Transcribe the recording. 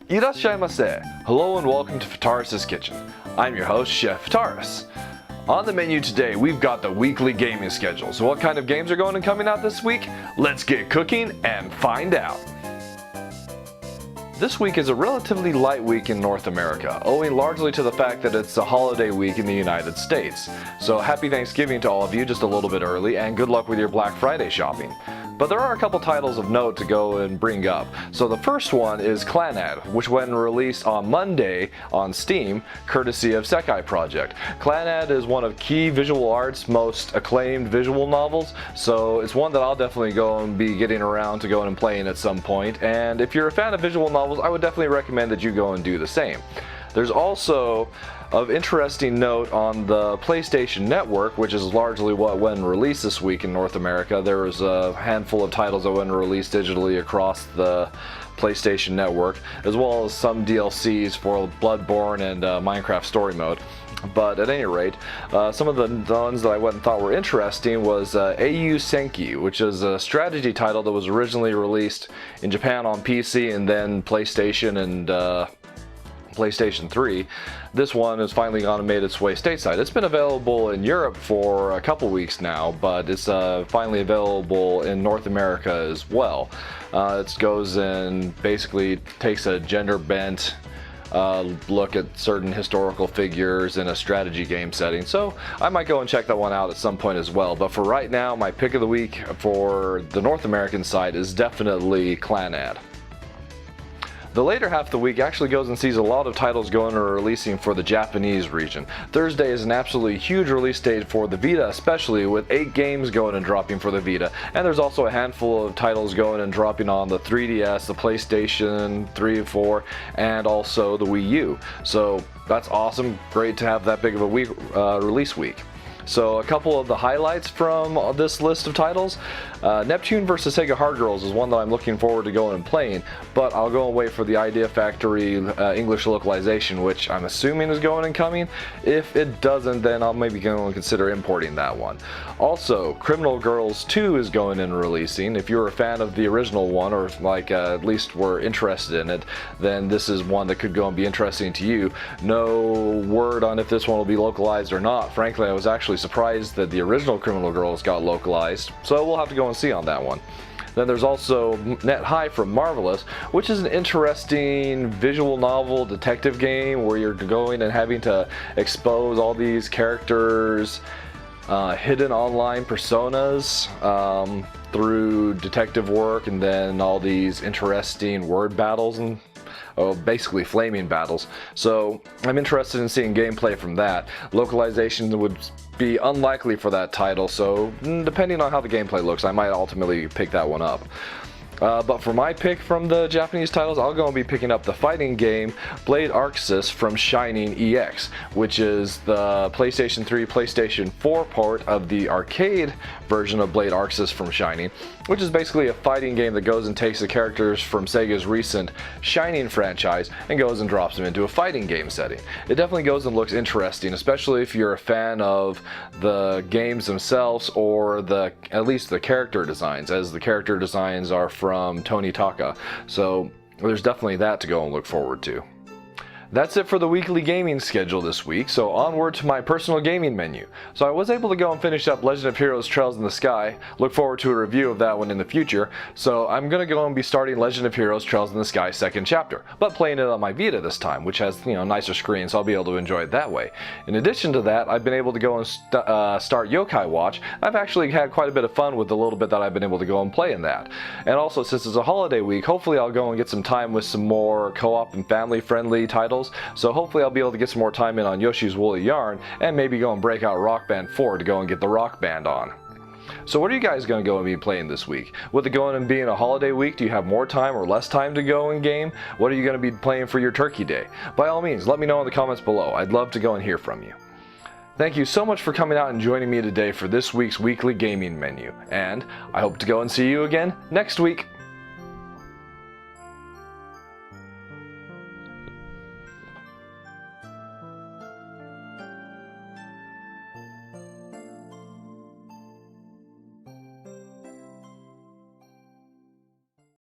Irashaimase. Hello and welcome to Fitaurus Kitchen. I'm your host, Chef Fitaurus. On the menu today, we've got the weekly gaming schedule. So what kind of games are going and coming out this week? Let's get cooking and find out. This week is a relatively light week in North America, owing largely to the fact that it's a holiday week in the United States. So happy Thanksgiving to all of you just a little bit early, and good luck with your Black Friday shopping. But there are a couple titles of note to go and bring up. So the first one is Clannad, which when released on Monday on Steam, courtesy of Sekai Project. Clannad is one of Key Visual Art's most acclaimed visual novels, so it's one that I'll definitely go and be getting around to going and playing at some point. And if you're a fan of visual novels, I would definitely recommend that you go and do the same. There's also of interesting note on the PlayStation Network, which is largely what went released this week in North America. There was a handful of titles that went released digitally across the PlayStation Network, as well as some DLCs for Bloodborne and Minecraft Story Mode. But at any rate, some of the ones that I went and thought were interesting was Eiyu Senki, which is a strategy title that was originally released in Japan on PC and then PlayStation and PlayStation 3. This one has finally gone and made its way stateside. It's been available in Europe for a couple weeks now, but it's finally available in North America as well. It goes and basically takes a gender bent look at certain historical figures in a strategy game setting, so I might go and check that one out at some point as well. But for right now, my pick of the week for the North American side is definitely Clannad. The later half of the week actually goes and sees a lot of titles going or releasing for the Japanese region. Thursday is an absolutely huge release date for the Vita, especially with 8 games going and dropping for the Vita. And there's also a handful of titles going and dropping on the 3DS, the PlayStation 3 and 4, and also the Wii U. So that's awesome, great to have that big of a week, release week. So a couple of the highlights from this list of titles. Neptune vs. Sega Hard Girls is one that I'm looking forward to going and playing, but I'll go and wait for the Idea Factory English localization, which I'm assuming is going and coming. If it doesn't, then I'll maybe go and consider importing that one. Also, Criminal Girls 2 is going and releasing. If you're a fan of the original one, or like at least were interested in it, then this is one that could go and be interesting to you. No word on if this one will be localized or not. Frankly, I was actually surprised that the original Criminal Girls got localized, so we'll have to go and see on that one. Then there's also Net High from Marvelous, which is an interesting visual novel detective game where you're going and having to expose all these characters' hidden online personas through detective work, and then all these interesting word battles and basically flaming battles. So I'm interested in seeing gameplay from that. Localization would be unlikely for that title, so depending on how the gameplay looks, I might ultimately pick that one up. But for my pick from the Japanese titles, I'll go and be picking up the fighting game Blade Arxis from Shining EX, which is the PlayStation 3, PlayStation 4 port of the arcade version of Blade Arxis from Shining, which is basically a fighting game that goes and takes the characters from Sega's recent Shining franchise and goes and drops them into a fighting game setting. It definitely goes and looks interesting, especially if you're a fan of the games themselves or at least the character designs, as the character designs are from Tony Taka. So there's definitely that to go and look forward to. That's it for the weekly gaming schedule this week, so onward to my personal gaming menu. So I was able to go and finish up Legend of Heroes Trails in the Sky. Look forward to a review of that one in the future. So I'm going to go and be starting Legend of Heroes Trails in the Sky 2nd chapter, but playing it on my Vita this time, which has, nicer screen, so I'll be able to enjoy it that way. In addition to that, I've been able to go and start Yokai Watch. I've actually had quite a bit of fun with the little bit that I've been able to go and play in that. And also, since it's a holiday week, hopefully I'll go and get some time with some more co-op and family-friendly titles. So hopefully I'll be able to get some more time in on Yoshi's Woolly Yarn, and maybe go and break out Rock Band 4 to go and get the Rock Band on. So what are you guys going to go and be playing this week? With it going and being a holiday week, do you have more time or less time to go and game? What are you going to be playing for your Turkey Day? By all means, let me know in the comments below. I'd love to go and hear from you. Thank you so much for coming out and joining me today for this week's weekly gaming menu, and I hope to go and see you again next week.